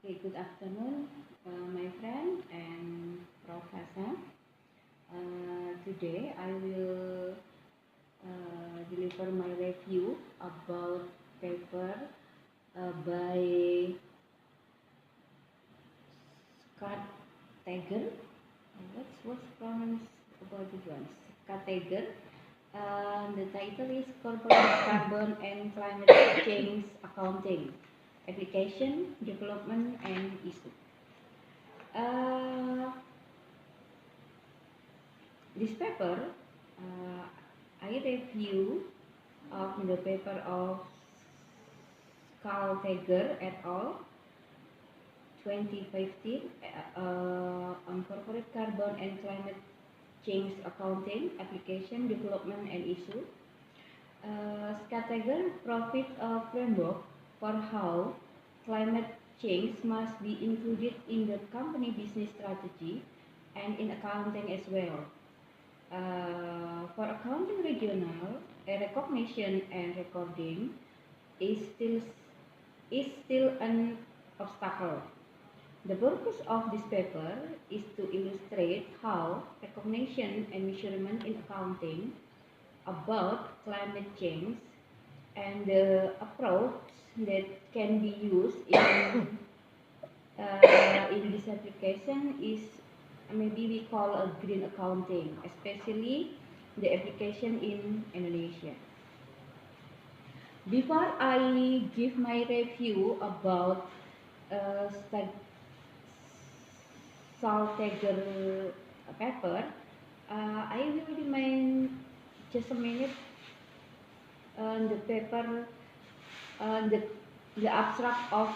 Okay, good afternoon, my friend and Professor. Today I will deliver my review about paper by Scott Tager. What's pronounced about this one? Scott Tager. The title is Corporate Carbon and Climate Change Accounting, Application, Development, and Issue. Uh, This paper, uh, I review of the paper of Carl Tager et al. 2015 on corporate carbon and climate change accounting, application, development, and issue. Tager provides a framework for how climate change must be included in the company business strategy and in accounting as well. For accounting regional, a recognition and recording is still is still an obstacle. The purpose of this paper is to illustrate how recognition and measurement in accounting about climate change and the approach that can be used in this application is maybe we call a green accounting, especially the application in Indonesia. Before I give my review about uh, Saltager paper, I will remind just a minute the paper, the abstract of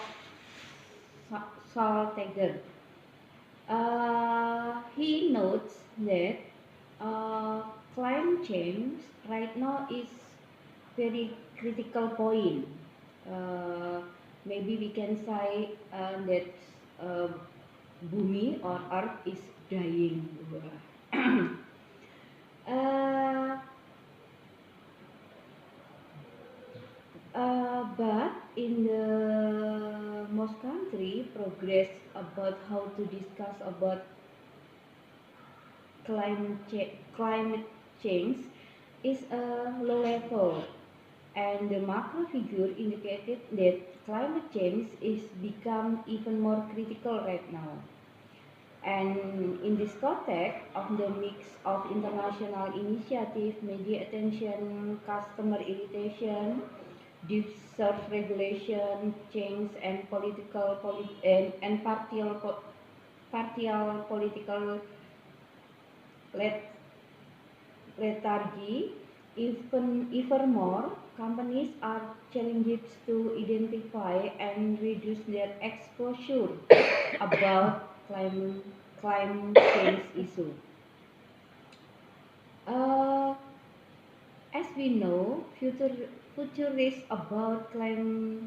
Saltager. He notes that uh, climate change right now is very critical point. Uh, Maybe we can say that uh, bumi or earth is dying. uh, but in the most country, progress about how to discuss about climate change is a low level, and the macro figure indicated that climate change is become even more critical right now. And in this context of the mix of international initiative, media attention, customer irritation, deserve regulation, change, and and partial political let lethargy. Even more, companies are challenged to identify and reduce their exposure about climate change issue. Uh, as we know, future risk about climate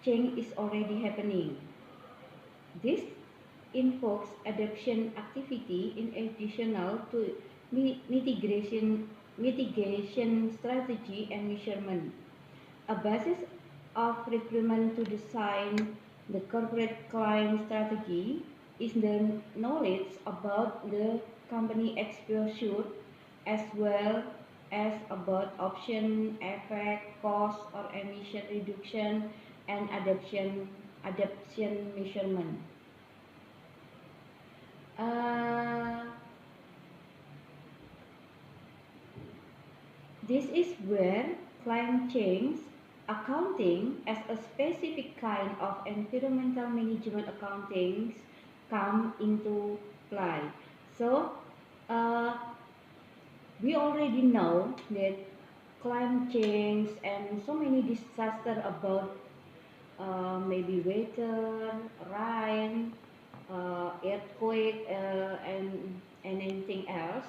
change is already happening. This invokes adoption activity in additional to mitigation strategy and measurement. A basis of requirement to design the corporate climate strategy is the knowledge about the company exposure as well as about option, effect, cost or emission reduction and adoption measurement. Uh, this is where climate change accounting as a specific kind of environmental management accounting come into play. So, uh, we already know that climate change and so many disasters about maybe weather, rain, earthquake, and anything else.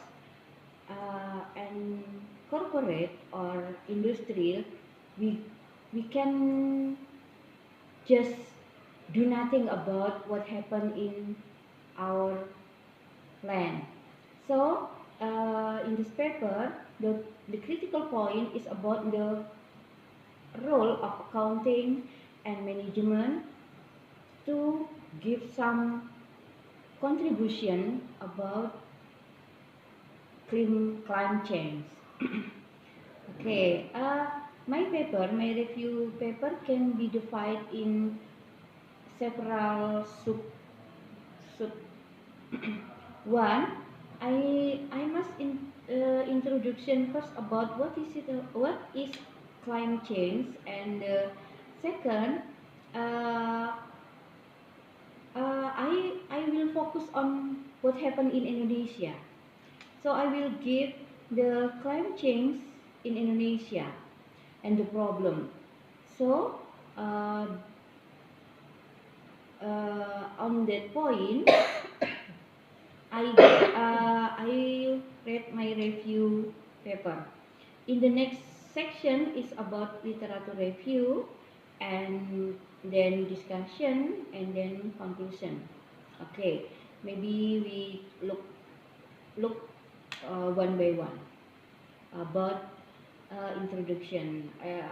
And corporate or industrial, we we can just do nothing about what happened in our land. So in this paper, the critical point is about the role of accounting and management to give some contribution about climate change. Okay, my review paper can be divided in several sub. One, I must introduction first about what is climate change, and second, uh, I will focus on what happened in Indonesia. So I will give the climate change in Indonesia and the problem. So uh, on that point, I read my review paper. In the next section is about literature review, and then discussion, and then conclusion. Okay, maybe we look one by one about introduction.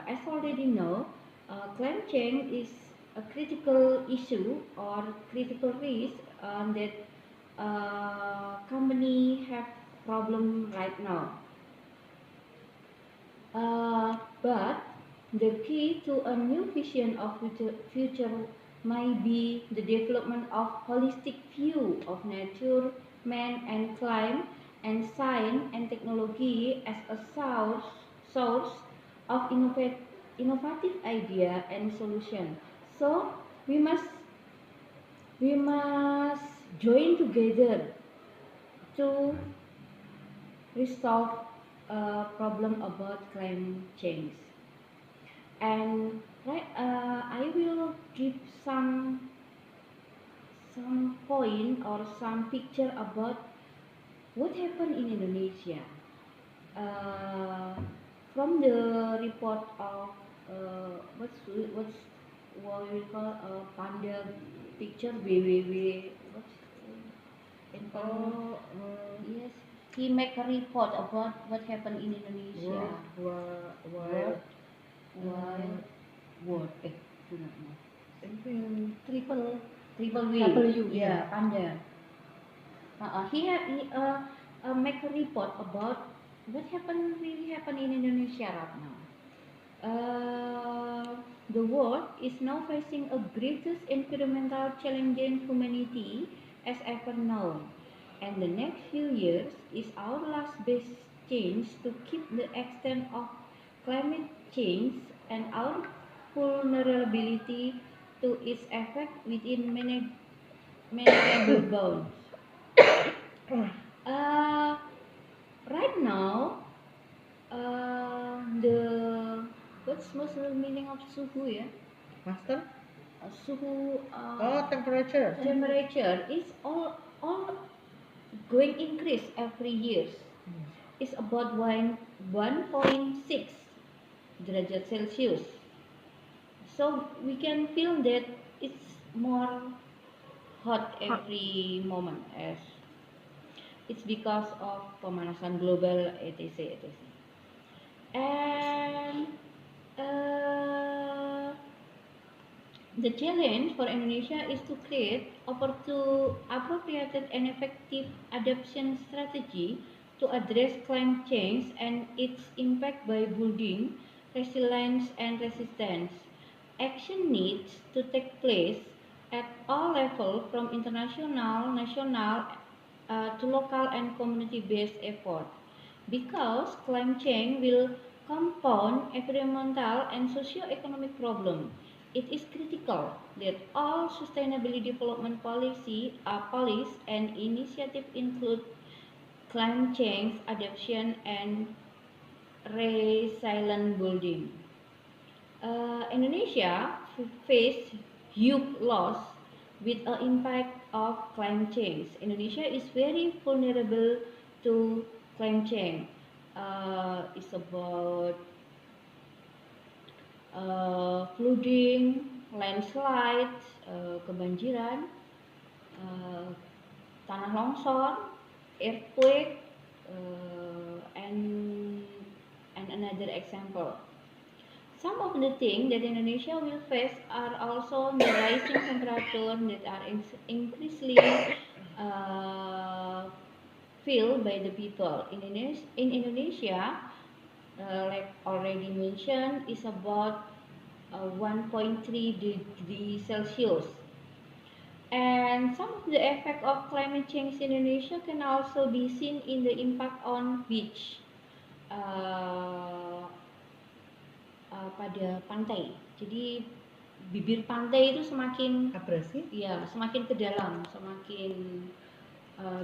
As already know, climate change is a critical issue or critical risk that company have problem right now. But the key to a new vision of future might be the development of holistic view of nature, man and climate, and science and technology as a source of innovative idea and solution. So we must we must join together to resolve a problem about climate change. And I will give some point or some picture about what happened in Indonesia. Uh, from the report of what's what we call Panda picture www what's yes, he make a report about what happened in Indonesia. World Wild World. Do not know. something Triple W. Yeah, Panda. He make a report about what really happened in Indonesia right now. The world is now facing a greatest environmental challenge in humanity as ever known, and the next few years is our last best chance to keep the extent of climate change and our vulnerability to its effect within manageable bounds. Uh, right now, the what's meaning of suhu ya? Master? Suhu Temperature. temperature is all going increase every years. It's about 1.6 derajat Celsius. So we can feel that it's more hot every moment as it's because of pemanasan global etc. And uh, the challenge for Indonesia is to create appropriate and effective adaptation strategy to address climate change and its impact by building resilience and resistance. Action needs to take place at all levels from international, national to local and community-based effort. Because climate change will compound environmental and socio-economic problems, it is critical that all sustainable development policies and initiatives include climate change adaptation and resilient building. Indonesia faced huge loss with the impact of climate change. Indonesia is very vulnerable to climate change. It's about flooding, landslide, kebanjiran, uh, tanah longsor, earthquake, and another example. some of the things that Indonesia will face are also the rising temperature that are increasingly uh, felt by the people. In Indonesia, like already mentioned, is about 1.3 degrees Celsius. And some of the effect of climate change in Indonesia can also be seen in the impact on beach. Uh, Pada pantai. Jadi bibir pantai itu semakin Abrasi? ya semakin ke dalam, semakin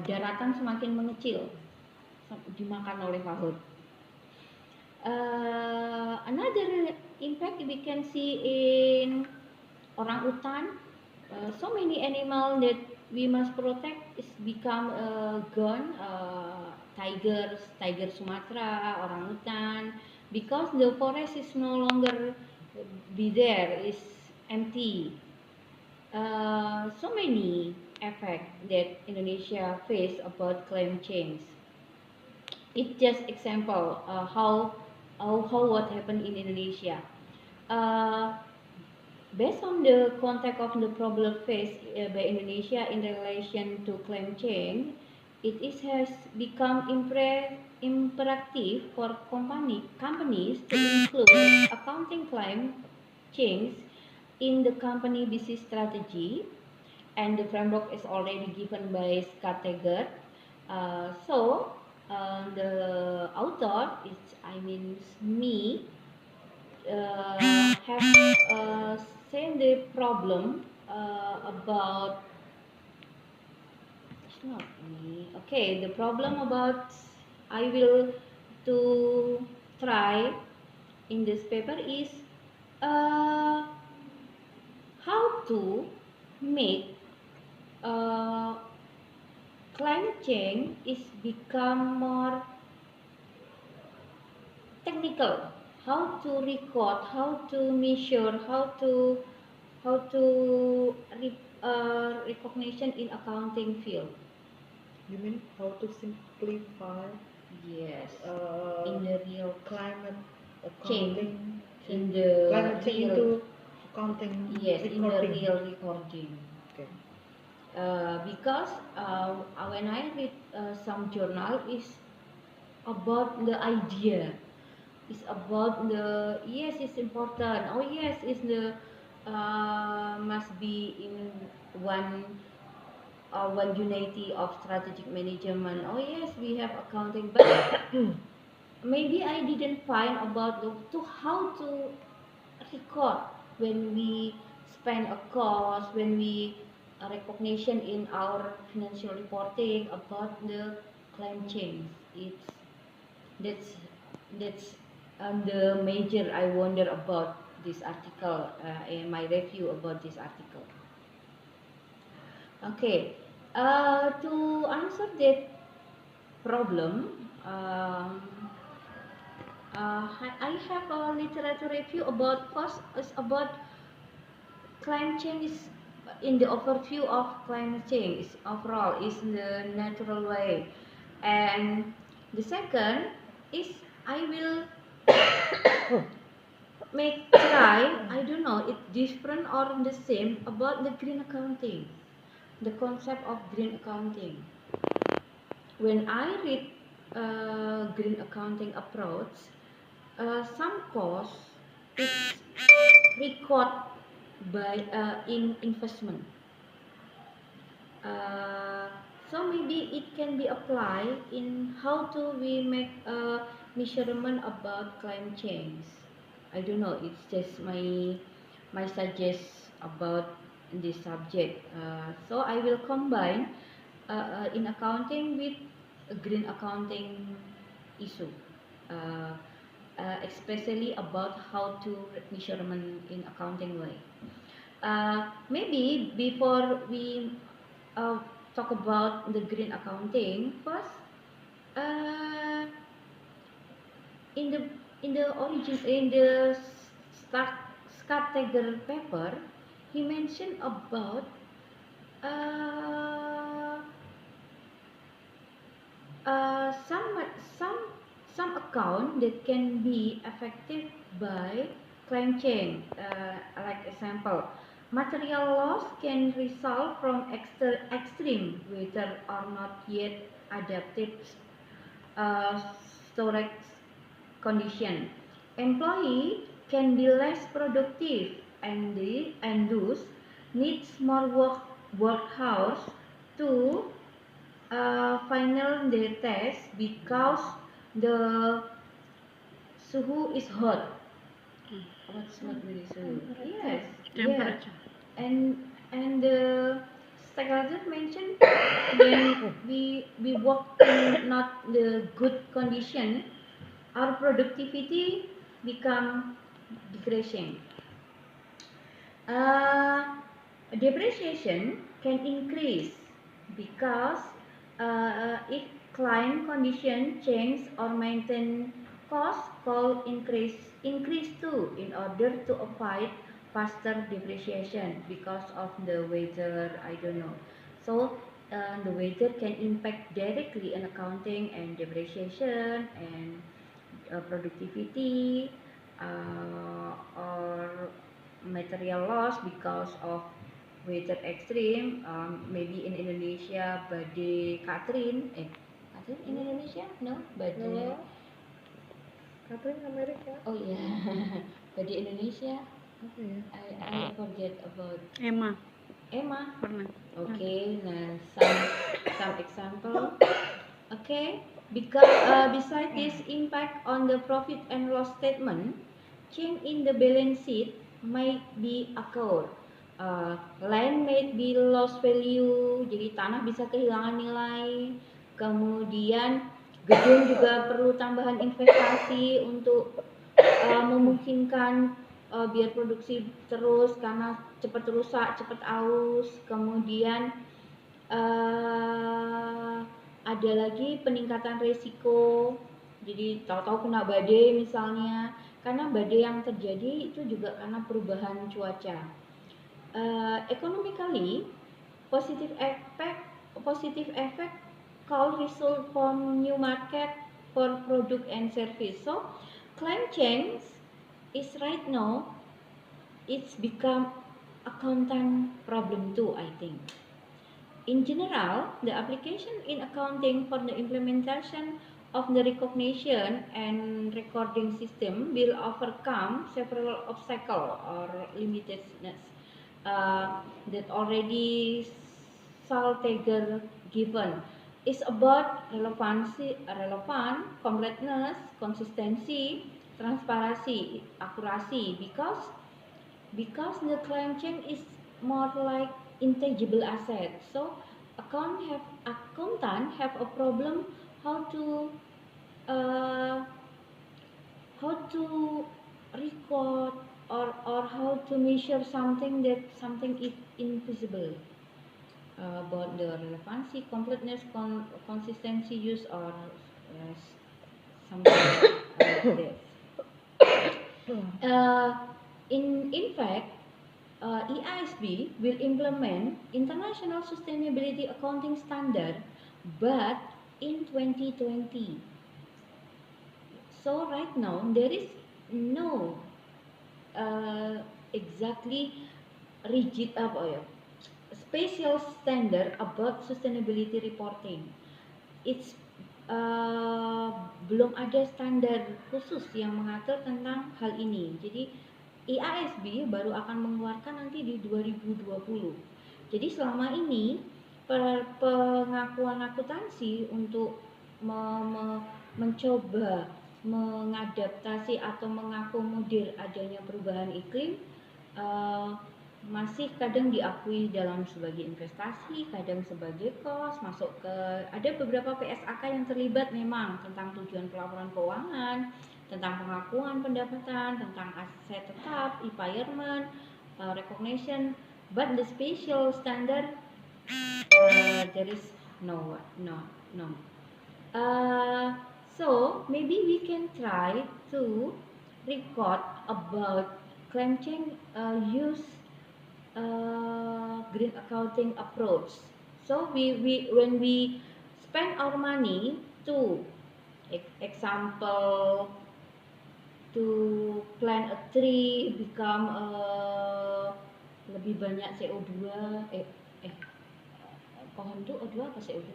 daratan semakin mengecil, dimakan oleh laut. Another impact we can see in orangutan. So many animals that we must protect is become gone. Tiger Sumatra, orangutan, because the forest is no longer be there, is empty. So many effects that Indonesia face about climate change. It's just example how what happened in Indonesia. Uh, Based on the context of the problem faced by Indonesia in relation to climate change, has become imperative for companies to include accounting climate change in the company business strategy, and the framework is already given by Scott Taggart. The author is, me, have seen the problem about, it's not me. Okay, the problem about I will to try in this paper is uh, how to make uh, climate change is become more technical. How to record, how to measure, how to recognition in accounting field. You mean how to simplify Yes, in the real climate change, accounting, in the climate change real, into accounting yes, in the recording? real recording. Okay. Because when I read some journal is about the idea, it's about the, yes, it's important, oh yes, it's the must be in one one unity of strategic management, oh yes, we have accounting, but maybe I didn't find about to how to record when we spend a cost, when we recognition in our financial reporting about the climate change. It's that's the major I wonder about this article, in my review about this article. Okay, to answer that problem, I have a literature review about, first is about climate change is in the overview of climate change overall is the natural way, and the second is I will make try, I don't know it's different or the same about the green accounting, the concept of green accounting. When I read green accounting approach, some costs is record by in investment. Uh, so maybe it can be applied in how to we make a measurement about climate change. I don't know. It's just my suggest about this subject. So I will combine in accounting with a green accounting issue. Uh, Especially about how to measurement in accounting way. Maybe before we uh, talk about the green accounting, first, uh, in the in the start Scott-Taggart paper, he mentioned about uh, some some some account that can be affected by climate change, like example, material loss can result from extreme weather or not yet adapted uh, storage condition. Employee can be less productive and thus needs more work hours to final their test because the suhu is hot. What really suhu? Yes, yeah. Temperature. And the psychologist mentioned when we work in not the good condition, our productivity become decreasing. Uh, Depreciation can increase because if client condition change or maintain cost call increase too in order to avoid faster depreciation because of the weather. I don't know. So the weather can impact directly in accounting and depreciation and productivity or material loss because of weather extreme. Maybe in Indonesia, badai Catherine. Catherine in Indonesia? No, badai. No. Catherine America. Oh yeah, badai Indonesia. Apa ya? I forget about Emma Emma. pernah. Okay, nah some example. Okay, because beside this impact on the profit and loss statement, change in the balance sheet might be occur. Land may be lost value, jadi tanah bisa kehilangan nilai. Kemudian gedung juga perlu tambahan investasi untuk memungkinkan biar produksi terus karena cepat rusak, cepat aus. Kemudian ada lagi peningkatan resiko. Jadi tahu-tahu kena badai misalnya, karena badai yang terjadi itu juga karena perubahan cuaca. Economically, positive effect call result from new market for product and service. So climate change is right now it's become accountant problem too, I think. In general, the application in accounting for the implementation of the recognition and recording system will overcome several obstacles or limitedness that already Salteger given. It's about relevant, completeness, consistency, transparency, accuracy, because the climate change is more like intangible asset. So accountant have a problem how to uh, how to record or how to measure something that something is invisible. About the relevancy, completeness, consistency, use or something like this. In fact, EISB will implement International Sustainability Accounting Standard, but in 2020. So right now there is no exactly rigid special standard about sustainability reporting. It's belum ada standar khusus yang mengatur tentang hal ini. Jadi IASB baru akan mengeluarkan nanti di 2020. Jadi selama ini pengakuan akuntansi untuk mencoba mengadaptasi atau mengakomodir adanya perubahan iklim masih kadang diakui dalam sebagai investasi, kadang sebagai cost, masuk ke ada beberapa PSAK yang terlibat memang tentang tujuan pelaporan keuangan, tentang pengakuan pendapatan, tentang aset tetap, impairment, recognition, but the special standard there is no. So maybe we can try to record about climate change use green accounting approach. So we when we spend our money to example to plant a tree become lebih banyak CO2 pohon itu O2 apa CO2?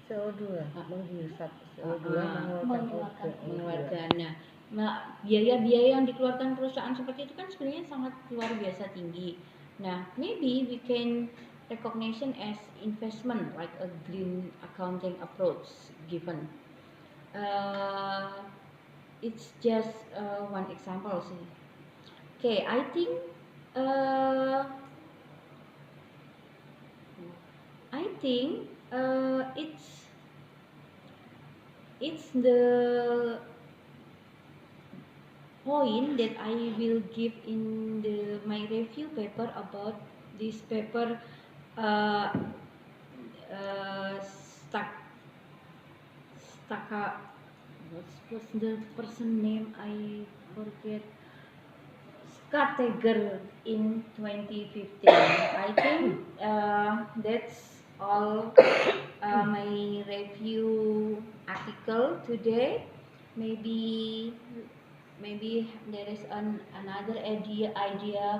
CO2 menghisap CO2 mengeluarkan mengeluarkan. Nah, biaya-biaya yang dikeluarkan perusahaan seperti itu kan sebenarnya sangat luar biasa tinggi. Nah, maybe we can recognition as investment like a green accounting approach given. It's just one example sih. Okay, I think it's the point that I will give in my review paper about this paper uh, stuck what's the person name I forget. Scatteger in 2015. I think that's all my review article today. Maybe there is another idea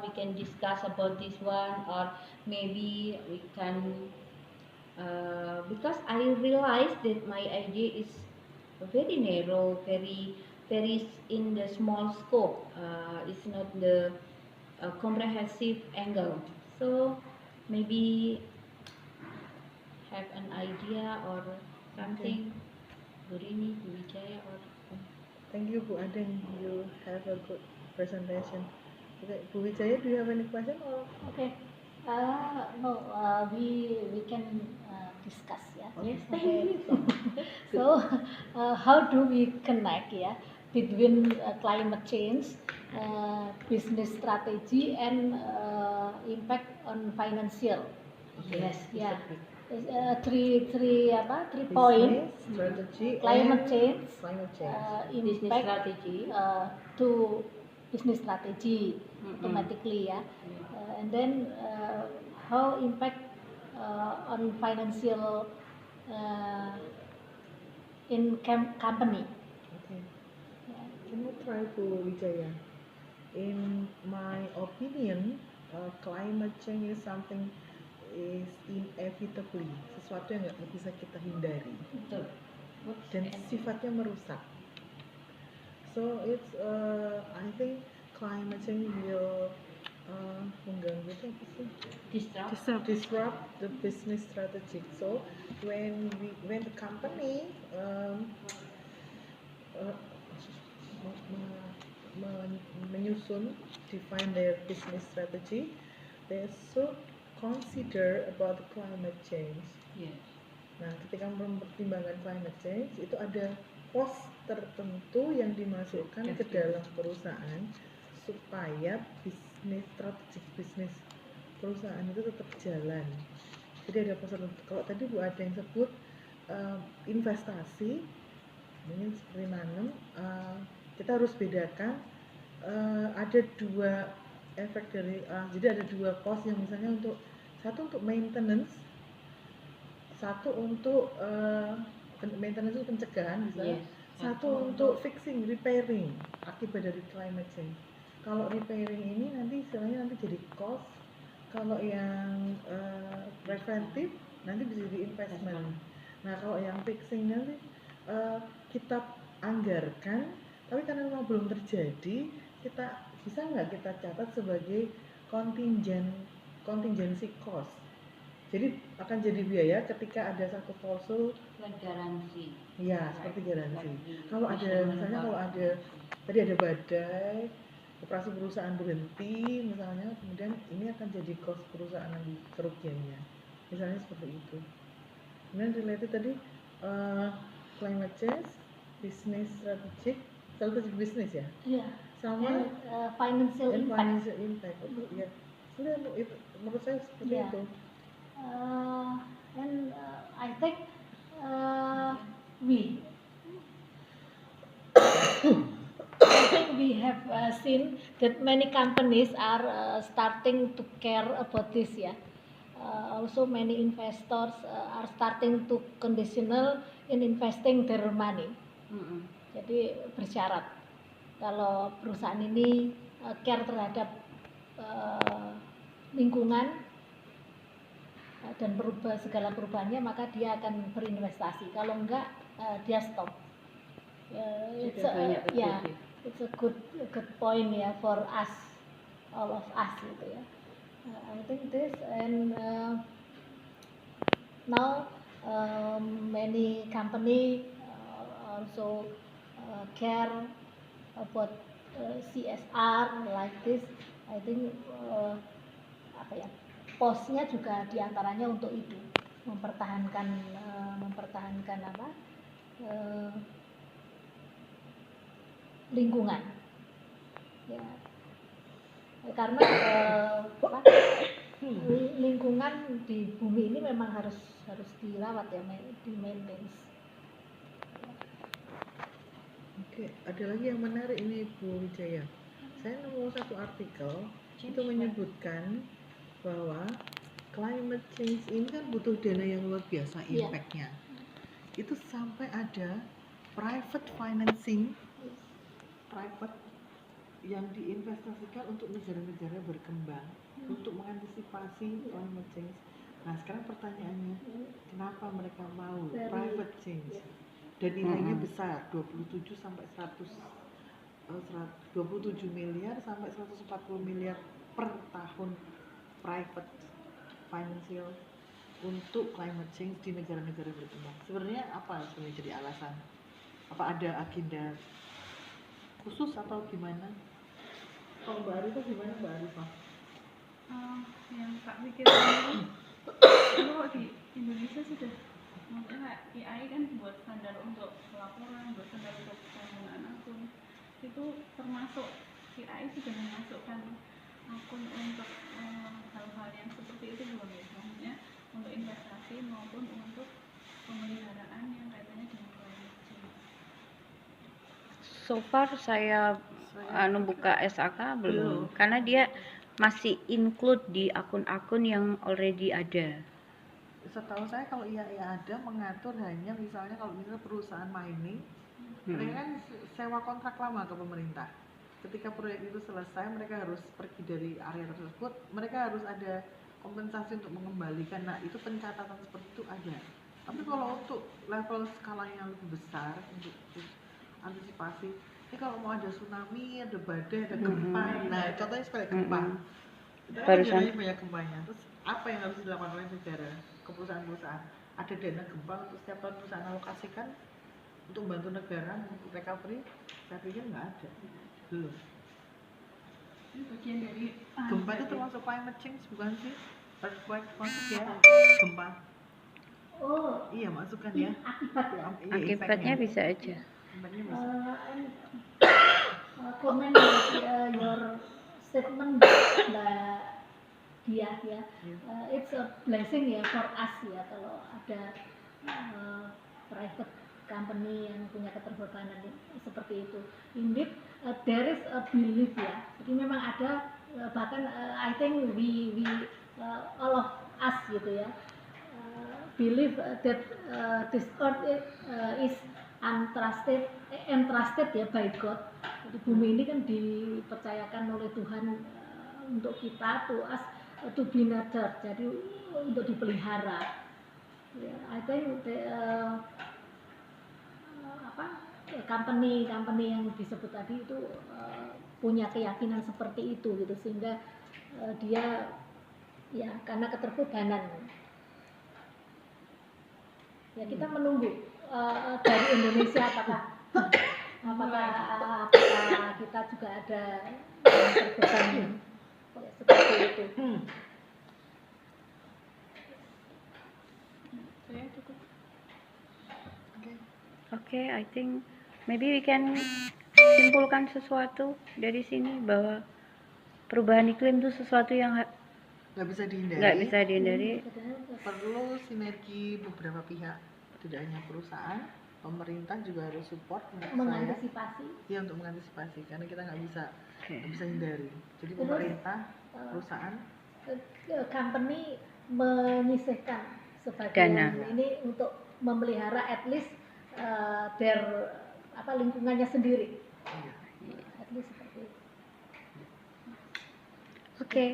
we can discuss about this one, or maybe we can because I realized that my idea is very narrow, very in the small scope. It's not the comprehensive angle. So maybe have an idea or something. Gurini, Bu Wijaya, or Thank you, Bu Adeng. You have a good presentation. Okay, Bu Wijaya, do you have any question or? Okay. No, we can discuss, yeah. yes, thank Okay. you. So, how do we connect, yeah, between climate change, business strategy, and impact on financial? Yes, Yeah. Exactly. Three Business, points: strategy, climate and change, climate change. business impact strategy. to business strategy automatically, yeah. And then how impact on financial in company. Okay. Yeah. Can you try, Bu Wijaya? In my opinion, climate change is something is inevitably sesuatu yang nggak bisa kita hindari Betul. dan sifatnya merusak. So it's I think climate change will mengganggu itu apa sih? Disrupt the business strategy. So when the company define their business strategy, they should consider about the climate change. Yes. Nah, ketika mempertimbangkan climate change, itu ada pos tertentu yang dimasukkan ke dalam perusahaan supaya strategik bisnis perusahaan itu tetap jalan. Jadi ada pos tertentu. Kalau tadi Bu ada yang sebut investasi, mungkin seperti nanam, kita harus bedakan ada dua efek dari jadi ada dua pos yang misalnya satu untuk maintenance, satu untuk maintenance itu pencegahan misalnya, satu untuk fixing, repairing akibat dari climate change. Kalau repairing ini nanti istilahnya nanti jadi cost, kalau yang preventif nanti bisa jadi investment. Nah kalau yang fixing nanti kita anggarkan, tapi karena memang belum terjadi, kita bisa nggak kita catat sebagai contingency cost. Jadi akan jadi biaya ketika ada satu klausul garansi. Ya, seperti garansi. Kalau ada misalnya tadi ada badai, operasi perusahaan berhenti misalnya, kemudian ini akan jadi cost perusahaan nanti kerugiannya. Misalnya seperti itu. Kemudian related tadi climate change, business strategic business ya. Yeah. Sama financial impact. Financial impact. Ya. Sebenarnya itu menurut saya seperti itu. And I think we have seen that many companies are starting to care about this, yeah. Also many investors are starting to conditional in investing their money. Jadi bersyarat. Kalau perusahaan ini care terhadap lingkungan dan segala perubahannya, maka dia akan berinvestasi. Kalau enggak, dia stop. It's Sudah banyak yeah, terjadi. it's a good point ya for us, all of us gitu ya. I think this and now many company also care about CSR like this. I think apa ya, posnya juga diantaranya untuk itu, mempertahankan apa lingkungan ya, karena apa, lingkungan di bumi ini memang harus dirawat ya, di maintenance. Oke, ada lagi yang menarik ini Bu Wijaya. Saya nemu satu artikel itu menyebutkan bahwa climate change ini kan butuh dana yang luar biasa Iya. impact-nya. Itu sampai ada private financing, private yang diinvestasikan untuk negara-negara berkembang untuk mengantisipasi climate change. Nah, sekarang pertanyaannya, kenapa mereka mau private change? Dan nilainya besar, 27 sampai 27 miliar sampai 140 miliar per tahun private financial untuk climate change di negara-negara berkembang. Sebenarnya apa sebenarnya jadi alasan? Apa ada agenda khusus atau gimana? Kalau Mbak Arifah gimana Mbak Arifah? Yang tak pikirkan itu di Indonesia sudah, maksudnya kayak AI kan buat standar untuk pelaporan, buat standar untuk penggunaan akun, itu termasuk AI sudah memasukkan akun untuk hal-hal yang seperti itu belum ya, maksudnya untuk investasi maupun untuk pemeliharaan yang kaitannya dengan climate change. So far saya buka SAK belum, karena dia masih include di akun-akun yang already ada. Setahu saya kalau iya ada mengatur hanya misalnya kalau misalnya perusahaan mining, mereka kan sewa kontrak lama ke pemerintah. Ketika proyek itu selesai, mereka harus pergi dari area tersebut, mereka harus ada kompensasi untuk mengembalikan. Nah, itu pencatatan seperti itu ada. Tapi kalau untuk level skala yang lebih besar untuk antisipasi, ini kalau mau ada tsunami, ada badai, ada gempa, nah contohnya seperti gempa. Barusan banyak gempanya. Terus apa yang harus dilakukan oleh negara ke perusahaan-perusahaan? Ada dana gempa untuk setiap tahun perusahaan alokasikan untuk membantu negara untuk recovery? Saya pikir nggak ada, belum. Ini bagian dari Gempa itu termasuk climate change bukan sih? Earthquake masuk ya? Gempa. Oh iya masuk kan ya? Akibat ya. Akibatnya bisa aja. Akibatnya bisa. Comment your statement Mbak Diah ya. It's a blessing ya for us ya kalau ada private company yang punya keterbukaan seperti itu. Indeed, there is a belief ya. Jadi memang ada, bahkan I think we all of us gitu ya, believe that this earth is entrusted ya by God. Jadi bumi ini kan dipercayakan oleh Tuhan untuk kita, to us, to be nurtured, jadi untuk dipelihara. I think company yang disebut tadi itu punya keyakinan seperti itu gitu, sehingga dia ya karena keterbudanan ya kita menunggu dari Indonesia apakah kita juga ada keterbudanan seperti itu. Saya cukup. Oke, I think maybe we can simpulkan sesuatu dari sini bahwa perubahan iklim itu sesuatu yang nggak bisa dihindari. nggak bisa dihindari. Perlu sinergi beberapa pihak, tidak hanya perusahaan, pemerintah juga harus support mengantisipasi. Ya, untuk mengantisipasi, karena kita nggak bisa hindari. Jadi pemerintah, perusahaan, company menyisihkan sebagian Dana. ini untuk memelihara at least lingkungannya sendiri. iya. Jadi seperti itu. Oke.